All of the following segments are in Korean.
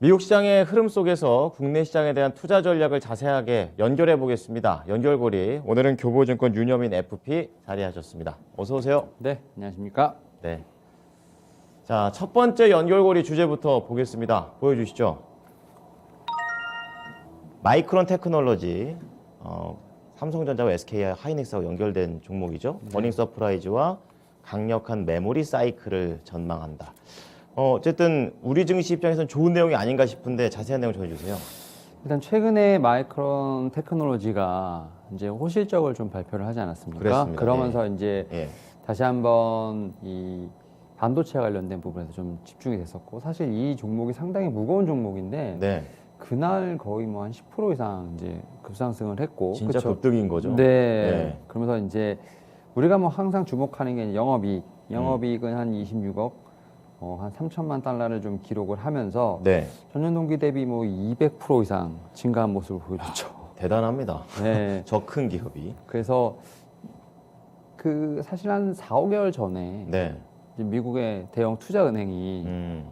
미국 시장의 흐름 속에서 국내 시장에 대한 투자 전략을 자세하게 연결해 보겠습니다. 연결고리, 오늘은 교보증권 윤여민 FP 자리하셨습니다. 어서 오세요. 네, 안녕하십니까? 네. 자, 첫 번째 연결고리 주제부터 보겠습니다. 보여주시죠. 마이크론 테크놀로지, 삼성전자와 SK 하이닉스하고 연결된 종목이죠. 버닝 서프라이즈와 강력한 메모리 사이클을 전망한다. 어쨌든 우리 증시 입장에서는 좋은 내용이 아닌가 싶은데 자세한 내용 전해주세요. 일단 최근에 마이크론 테크놀로지가 이제 호실적을 좀 발표를 하지 않았습니까? 그랬습니다. 그러면서 이제 예. 다시 한번 이 반도체 관련된 부분에서 좀 집중이 됐었고, 사실 이 종목이 상당히 무거운 종목인데 네. 그날 거의 뭐 한 10% 이상 이제 급상승을 했고, 진짜 그쵸? 급등인 거죠. 네. 네. 그러면서 이제 우리가 뭐 항상 주목하는 게 영업이익은 한 26억, 한 3천만 달러를 좀 기록을 하면서 네. 전년 동기 대비 뭐 200% 이상 증가한 모습을 보여줬죠. 대단합니다. 네. 저 큰 기업이. 그래서 그 사실 한 4, 5개월 전에 네. 이제 미국의 대형 투자 은행이 음,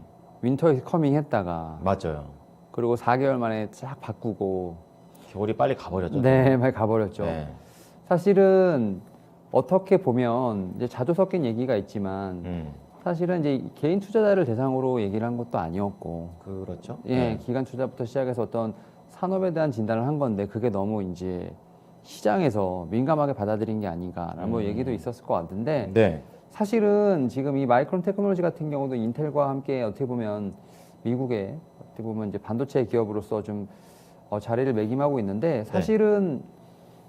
윈터 이즈 커밍 했다가 맞아요. 그리고 4개월 만에 쫙 바꾸고 겨울이 빨리 가버렸죠. 네, 많이 가버렸죠. 네. 사실은 어떻게 보면 이제 자주 섞인 얘기가 있지만 사실은 이제 개인 투자자를 대상으로 얘기를 한 것도 아니었고, 그렇죠. 예, 네. 기관 투자부터 시작해서 어떤 산업에 대한 진단을 한 건데 그게 너무 이제 시장에서 민감하게 받아들인 게 아닌가라는 뭐 얘기도 있었을 것 같은데, 네. 사실은 지금 이 마이크론 테크놀로지 같은 경우도 인텔과 함께 어떻게 보면 미국의 어떻게 보면 이제 반도체 기업으로서 좀 자리를 매김하고 있는데, 사실은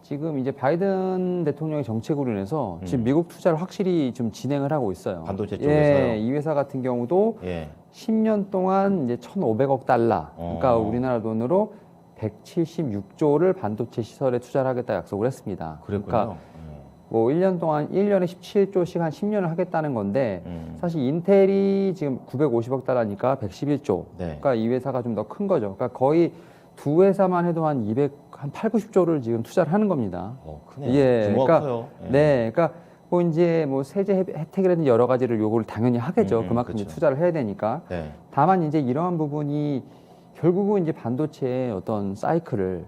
지금 이제 바이든 대통령의 정책으로 인해서 지금 미국 투자를 확실히 좀 진행을 하고 있어요. 반도체 쪽에서요? 예, 이 회사 같은 경우도 예. 10년 동안 이제 1,500억 달러, 그러니까 우리나라 돈으로 176조를 반도체 시설에 투자를 하겠다 약속을 했습니다. 그랬군요. 그러니까 뭐 1년 동안 1년에 17조씩 한 10년을 하겠다는 건데, 사실 인텔이 지금 950억 달러니까 111조. 네. 그러니까 이 회사가 좀 더 큰 거죠. 그러니까 거의 두 회사만 해도 한 8, 90조를 지금 투자를 하는 겁니다. 크네요. 예, 규모가 그러니까, 커요. 예. 네, 그러니까 뭐 이제 뭐 세제 혜택이라든지 여러 가지를 요구를 당연히 하겠죠. 그만큼 이제 그쵸. 투자를 해야 되니까. 네. 다만 이제 이러한 부분이 결국은 이제 반도체의 어떤 사이클을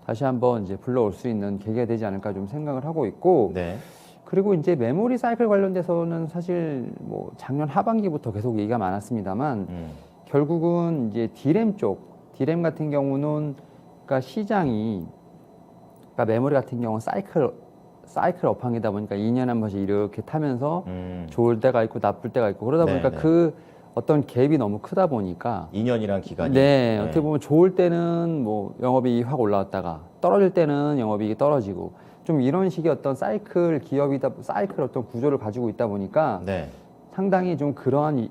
다시 한번 이제 불러올 수 있는 계기가 되지 않을까 좀 생각을 하고 있고, 네. 그리고 이제 메모리 사이클 관련돼서는 사실 뭐 작년 하반기부터 계속 얘기가 많았습니다만, 결국은 이제 디램 같은 경우는 그러니까 시장이, 그러니까 메모리 같은 경우는 사이클 업황이다 보니까 2년에 한 번씩 이렇게 타면서 좋을 때가 있고 나쁠 때가 있고, 그러다 보니까 네, 네. 그 어떤 갭이 너무 크다 보니까 2년이란 기간이. 네, 어떻게 보면 좋을 때는 뭐 영업이익이 확 올라왔다가 떨어질 때는 영업이익이 떨어지고, 좀 이런 식의 어떤 사이클 어떤 구조를 가지고 있다 보니까 네. 상당히 좀 그러한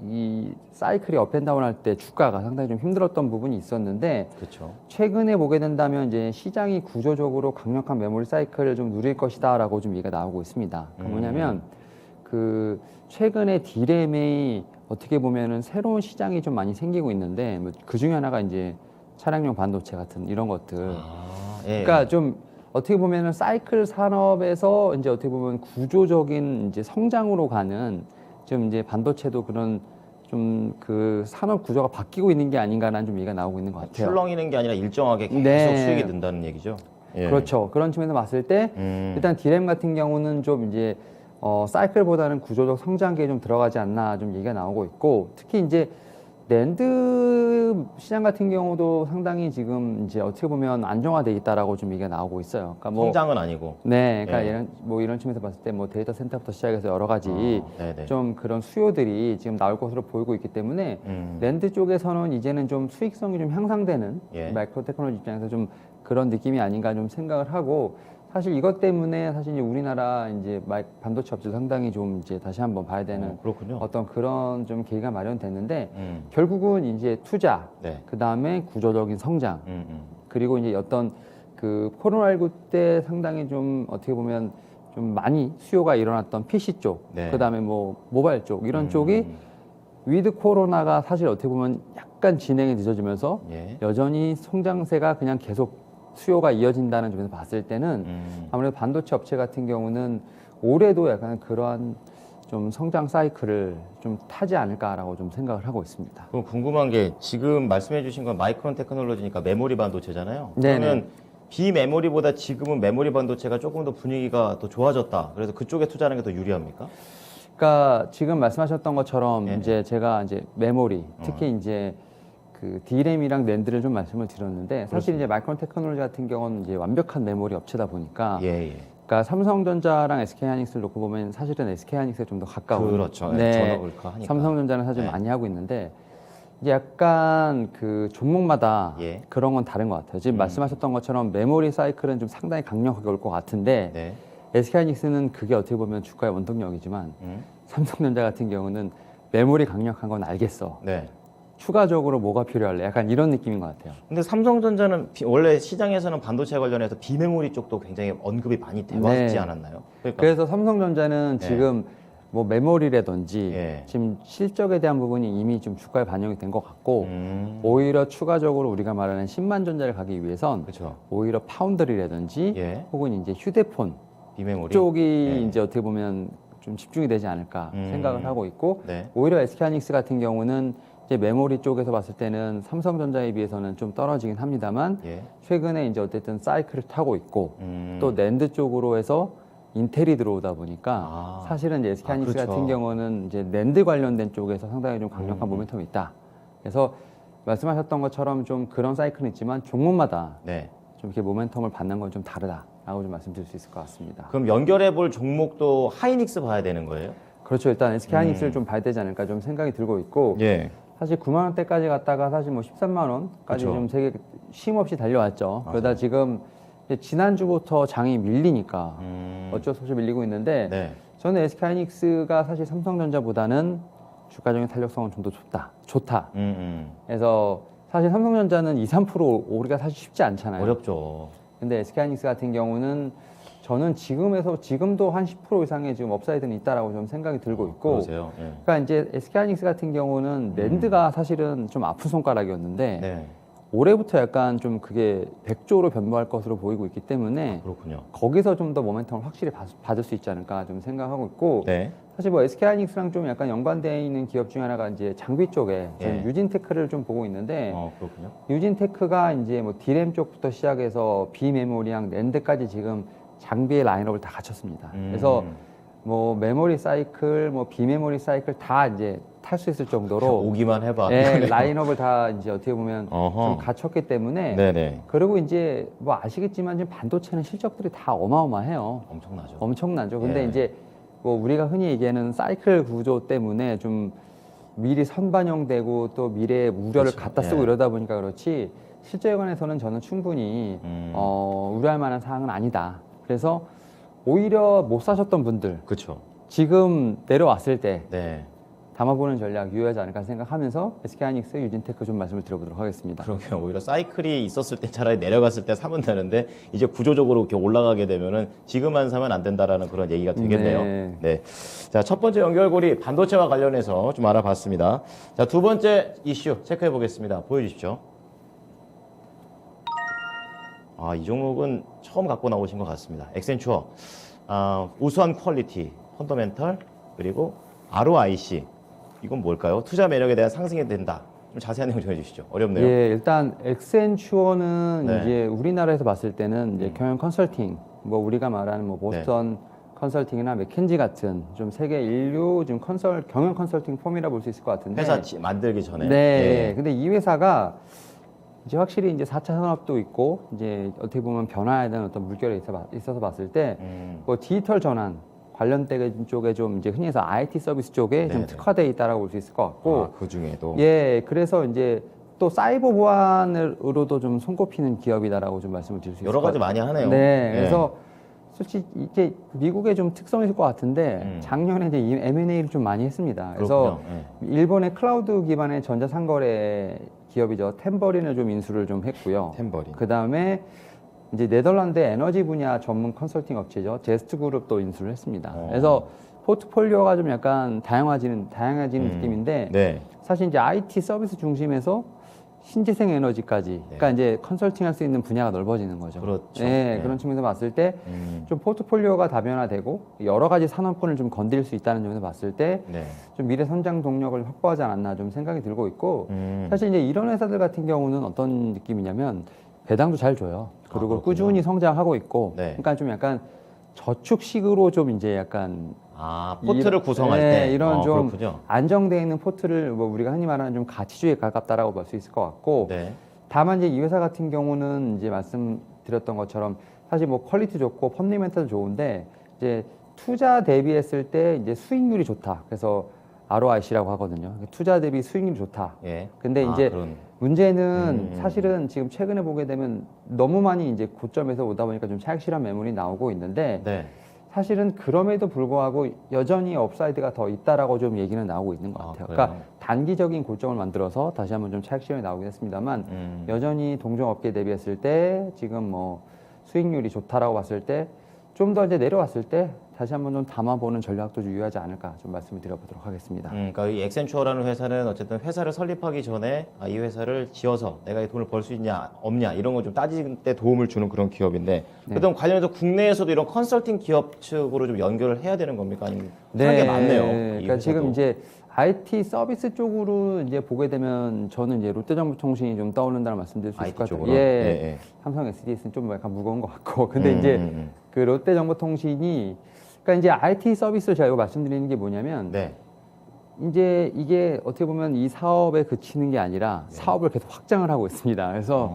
이 사이클이 업앤다운 할 때 주가가 상당히 좀 힘들었던 부분이 있었는데, 그렇죠. 최근에 보게 된다면 이제 시장이 구조적으로 강력한 메모리 사이클을 좀 누릴 것이다라고 좀 얘기가 나오고 있습니다. 그 뭐냐면 그 최근에 디램이 어떻게 보면은 새로운 시장이 좀 많이 생기고 있는데, 뭐 그 중에 하나가 이제 차량용 반도체 같은 이런 것들. 예. 그러니까 좀 어떻게 보면은 사이클 산업에서 이제 어떻게 보면 구조적인 이제 성장으로 가는, 좀 이제 반도체도 그런 좀 그 산업 구조가 바뀌고 있는 게 아닌가라는 좀 얘기가 나오고 있는 것 같아요. 출렁이는 게 아니라 일정하게 계속 네. 수익이 든다는 얘기죠. 예. 그렇죠. 그런 측면에서 봤을 때 일단 디램 같은 경우는 좀 이제 사이클보다는 구조적 성장기에 좀 들어가지 않나 좀 얘기가 나오고 있고, 특히 이제 낸드 시장 같은 경우도 상당히 지금 이제 어떻게 보면 안정화돼 있다라고 좀 얘기가 나오고 있어요. 그러니까 뭐 성장은 아니고. 네, 그러니까 예. 이런 측면에서 봤을 때 뭐 데이터 센터부터 시작해서 여러 가지 네네. 좀 그런 수요들이 지금 나올 것으로 보이고 있기 때문에 랜드 쪽에서는 이제는 좀 수익성이 좀 향상되는, 예. 마이크로 테크놀로지 입장에서 좀 그런 느낌이 아닌가 좀 생각을 하고, 사실 이것 때문에 사실 이제 우리나라 이제 반도체 업체도 상당히 좀 이제 다시 한번 봐야 되는 그렇군요. 어떤 그런 좀 계기가 마련됐는데, 결국은 이제 투자, 네. 그 다음에 구조적인 성장, 그리고 이제 어떤 그 코로나19 때 상당히 좀 어떻게 보면 좀 많이 수요가 일어났던 PC 쪽, 네. 그 다음에 뭐 모바일 쪽, 이런 쪽이 위드 코로나가 사실 어떻게 보면 약간 진행이 늦어지면서 예. 여전히 성장세가 그냥 계속 수요가 이어진다는 점에서 봤을 때는 아무래도 반도체 업체 같은 경우는 올해도 약간 그러한 좀 성장 사이클을 좀 타지 않을까라고 좀 생각을 하고 있습니다. 그럼 궁금한 게 지금 말씀해 주신 건 마이크론 테크놀로지니까 메모리 반도체잖아요. 네네. 그러면 비메모리보다 지금은 메모리 반도체가 조금 더 분위기가 더 좋아졌다. 그래서 그쪽에 투자하는 게 더 유리합니까? 그러니까 지금 말씀하셨던 것처럼 네네. 이제 제가 이제 메모리 특히 이제 그 D램이랑 낸드를 좀 말씀을 드렸는데 사실 이제 마이크론 테크놀로지 같은 경우는 이제 완벽한 메모리 업체다 보니까 예, 예. 그러니까 삼성전자랑 SK하이닉스를 놓고 보면 사실은 SK하이닉스에 좀 더 가까운 그렇죠. 네. 전업을까 하니까. 삼성전자는 사실 네. 많이 하고 있는데 이제 약간 그 종목마다 예. 그런 건 다른 것 같아요. 지금 말씀하셨던 것처럼 메모리 사이클은 좀 상당히 강력하게 올 것 같은데 네. SK하이닉스는 그게 어떻게 보면 주가의 원동력이지만 삼성전자 같은 경우는 메모리 강력한 건 알겠어. 네. 추가적으로 뭐가 필요할래? 약간 이런 느낌인 것 같아요. 근데 삼성전자는 원래 시장에서는 반도체 관련해서 비메모리 쪽도 굉장히 언급이 많이 되어 왔지 네. 않았나요? 그러니까 그래서 삼성전자는 네. 지금 뭐 메모리라든지 예. 지금 실적에 대한 부분이 이미 좀 주가에 반영이 된 것 같고 음. 오히려 추가적으로 우리가 말하는 10만 전자를 가기 위해선 그렇죠. 오히려 파운드리라든지 예. 혹은 이제 휴대폰 비메모리 쪽이 예. 이제 어떻게 보면 좀 집중이 되지 않을까 생각을 하고 있고 네. 오히려 SK하이닉스 같은 경우는 이제 메모리 쪽에서 봤을 때는 삼성전자에 비해서는 좀 떨어지긴 합니다만 예. 최근에 이제 어쨌든 사이클을 타고 있고 음. 또 낸드 쪽으로 해서 인텔이 들어오다 보니까 아. 사실은 이제 SK하이닉스 그렇죠. 같은 경우는 이제 낸드 관련된 쪽에서 상당히 좀 강력한 모멘텀이 있다. 그래서 말씀하셨던 것처럼 좀 그런 사이클은 있지만 종목마다 네. 좀 이렇게 모멘텀을 받는 건 좀 다르다라고 좀 말씀드릴 수 있을 것 같습니다. 그럼 연결해 볼 종목도 하이닉스 봐야 되는 거예요? 그렇죠. 일단 SK하이닉스를 좀 봐야 되지 않을까 좀 생각이 들고 있고 예. 사실 9만 원대까지 갔다가 사실 뭐 13만 원까지 그쵸. 좀 세게 쉼 없이 달려왔죠. 그러다 지금 이제 지난주부터 장이 밀리니까 어쩔 수 없이 밀리고 있는데 네. 저는 SK하이닉스가 사실 삼성전자보다는 주가적인 탄력성은 좀 더 좋다. 그래서 사실 삼성전자는 2, 3% 오르기가 사실 쉽지 않잖아요. 어렵죠. 근데 SK하이닉스 같은 경우는 저는 지금도 한 10% 이상의 지금 업사이드는 있다라고 좀 생각이 들고 있고. 그러세요. 예. 그러니까 이제 SK하이닉스 같은 경우는 낸드가 사실은 좀 아픈 손가락이었는데 네. 올해부터 약간 좀 그게 100조로 변모할 것으로 보이고 있기 때문에 그렇군요. 거기서 좀 더 모멘텀을 확실히 받을 수 있지 않을까 좀 생각하고 있고 네. 사실 뭐 SK하이닉스랑 좀 약간 연관되어 있는 기업 중에 하나가 이제 장비 쪽에 저는 예. 유진테크를 좀 보고 있는데 그렇군요. 유진테크가 이제 뭐 D램 쪽부터 시작해서 비메모리랑 낸드까지 지금 장비의 라인업을 다 갖췄습니다. 그래서 뭐 메모리 사이클, 뭐 비메모리 사이클 다 이제 탈 수 있을 정도로 오기만 해봐. 예, 라인업을 다 이제 어떻게 보면 어허. 좀 갖췄기 때문에 네네. 그리고 이제 뭐 아시겠지만 지금 반도체는 실적들이 다 어마어마해요. 엄청나죠. 엄청나죠. 근데 예. 이제 뭐 우리가 흔히 얘기하는 사이클 구조 때문에 좀 미리 선반영되고 또 미래의 우려를 그렇죠. 갖다 쓰고 예. 이러다 보니까 그렇지 실제에 관해서는 저는 충분히 우려할 만한 사항은 아니다. 그래서 오히려 못 사셨던 분들 그렇죠. 지금 내려왔을 때 네. 담아보는 전략 유효하지 않을까 생각하면서 SK하이닉스, 유진테크 좀 말씀을 드려보도록 하겠습니다. 그러게요. 오히려 사이클이 있었을 때 차라리 내려갔을 때 사면 되는데 이제 구조적으로 이렇게 올라가게 되면은 지금만 사면 안 된다라는 그런 얘기가 되겠네요. 네. 네. 자, 첫 번째 연결고리 반도체와 관련해서 좀 알아봤습니다. 자, 두 번째 이슈 체크해 보겠습니다. 보여주십시오. 아, 이 종목은 처음 갖고 나오신 것 같습니다. 엑센추어. 우수한 퀄리티, 펀더멘털, 그리고 ROIC. 이건 뭘까요? 투자 매력에 대한 상승이 된다. 좀 자세한 내용 좀 해주시죠. 어렵네요. 예, 일단 엑센추어는 네. 이제 우리나라에서 봤을 때는 이제 경영 컨설팅, 뭐 우리가 말하는 뭐 보스턴 컨설팅이나 맥켄지 같은 좀 세계 인류 좀 경영 컨설팅 폼이라 볼 수 있을 것 같은데. 회사 만들기 전에. 네. 예. 근데 이 회사가 이제 확실히 이제 4차 산업도 있고 이제 어떻게 보면 변화에 대한 어떤 물결이 있어서 봤을 때 뭐 디지털 전환 관련된 쪽에 좀 이제 흔히 해서 IT 서비스 쪽에 좀 네네. 특화되어 있다라고 볼 수 있을 것 같고 그 중에도. 예, 그래서 이제 또 사이버 보안으로도 좀 손꼽히는 기업이다라고 좀 말씀을 드릴 수 있을 여러 것 가지 같아요. 많이 하네요. 네, 예. 그래서 솔직히 이게 미국의 좀 특성일 것 같은데 작년에 이제 M&A를 좀 많이 했습니다. 그래서 그렇군요. 일본의 클라우드 기반의 전자상거래 기업이죠. 템버린을 좀 인수를 좀 했고요. 템버린. 그 다음에 이제 네덜란드 에너지 분야 전문 컨설팅 업체죠. 제스트 그룹도 인수를 했습니다. 그래서 포트폴리오가 좀 약간 다양해지는 느낌인데 네. 사실 이제 IT 서비스 중심에서 신재생 에너지까지, 그러니까 이제 컨설팅할 수 있는 분야가 넓어지는 거죠. 그렇죠. 네, 네. 그런 측면에서 봤을 때 좀 포트폴리오가 다변화되고 여러 가지 산업군을 좀 건드릴 수 있다는 점에서 봤을 때 네. 좀 미래 성장 동력을 확보하지 않았나 좀 생각이 들고 있고 사실 이제 이런 회사들 같은 경우는 어떤 느낌이냐면 배당도 잘 줘요. 그리고 그렇군요. 꾸준히 성장하고 있고, 네. 그러니까 좀 약간 저축식으로 좀 이제 약간 포트를 구성할 네, 때 이런 좀 그렇군요. 안정되어 있는 포트를 뭐 우리가 흔히 말하는 좀 가치주의에 가깝다라고 볼 수 있을 것 같고, 네. 다만 이제 이 회사 같은 경우는 이제 말씀드렸던 것처럼 사실 뭐 퀄리티 좋고 펀더멘털도 좋은데 이제 투자 대비했을 때 이제 수익률이 좋다. 그래서 ROIC라고 하거든요. 투자 대비 수익률이 좋다. 예. 근데 이제 그런. 문제는 사실은 지금 최근에 보게 되면 너무 많이 이제 고점에서 오다 보니까 좀 차익실현 매물이 나오고 있는데 네. 사실은 그럼에도 불구하고 여전히 업사이드가 더 있다라고 좀 얘기는 나오고 있는 것 같아요. 그래요? 그러니까 단기적인 고점을 만들어서 다시 한번 좀 차익 실현이 나오긴 했습니다만 여전히 동종업계 대비했을 때 지금 뭐 수익률이 좋다라고 봤을 때 좀 더 이제 내려왔을 때 다시 한번 좀 담아보는 전략도 유효하지 않을까 좀 말씀을 드려보도록 하겠습니다. 그러니까 이 엑센추어라는 회사는 어쨌든 회사를 설립하기 전에 이 회사를 지어서 내가 이 돈을 벌 수 있냐 없냐 이런 거 좀 따질 때 도움을 주는 그런 기업인데 그럼 관련해서 국내에서도 이런 컨설팅 기업 측으로 좀 연결을 해야 되는 겁니까? 아니면 하는 게 맞네요. 이 그러니까 회사도. 지금 이제 IT 서비스 쪽으로 이제 보게 되면 저는 이제 롯데정보통신이 좀 떠오른다는 말씀드릴 수 있을 IT 것 같아요. 쪽으로? 예. 삼성 SDS는 좀 약간 무거운 것 같고, 근데 이제 그 롯데정보통신이 그러니까 이제 IT 서비스를 제가 이거 말씀드리는 게 뭐냐면 네. 이제 이게 어떻게 보면 이 사업에 그치는 게 아니라 사업을 계속 확장을 하고 있습니다. 그래서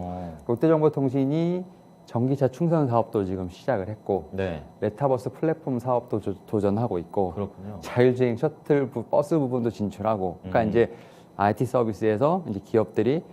롯데정보통신이 전기차 충전 사업도 지금 시작을 했고, 네. 메타버스 플랫폼 사업도 도전하고 있고, 그렇군요. 자율주행 셔틀 버스 부분도 진출하고, 그러니까 이제 IT 서비스에서 이제 기업들이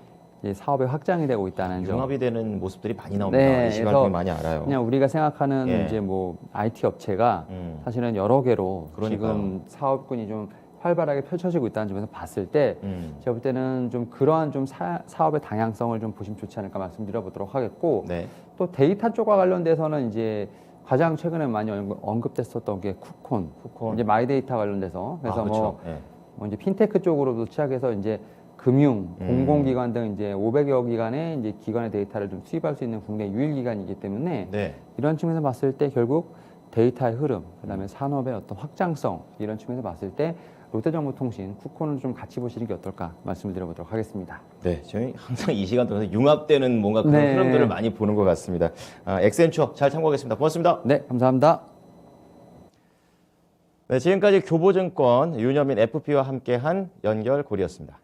이제 사업에 확장이 되고 있다는 점. 융합이 되는 모습들이 많이 나옵니다. 네, 이 시간을 그래서 통해 많이 알아요. 그냥 우리가 생각하는 예. 이제 뭐 IT 업체가 사실은 여러 개로 그러니까요. 지금 사업군이 좀 활발하게 펼쳐지고 있다는 점에서 봤을 때 제가 볼 때는 좀 그러한 좀 사업의 방향성을 좀 보시면 좋지 않을까 말씀드려보도록 하겠고, 네. 또 데이터 쪽과 관련돼서는 이제 가장 최근에 많이 언급됐었던 게 쿠콘. 이제 마이데이터 관련돼서 그래서 그렇죠. 뭐 이제 핀테크 쪽으로도 시작해서 이제 금융, 공공기관 등 이제 500여 기관의 이제 기관의 데이터를 좀 수입할 수 있는 국내 유일 기관이기 때문에 네. 이런 측면에서 봤을 때 결국 데이터의 흐름, 그다음에 산업의 어떤 확장성 이런 측면에서 봤을 때 롯데정보통신, 쿠콘을 좀 같이 보시는 게 어떨까 말씀을 드려보도록 하겠습니다. 네, 저희 항상 이 시간 동안에 융합되는 뭔가 그런 네. 흐름들을 많이 보는 것 같습니다. 엑센추어 잘 참고하겠습니다. 고맙습니다. 네, 감사합니다. 네, 지금까지 교보증권 윤여민 FP와 함께한 연결고리였습니다.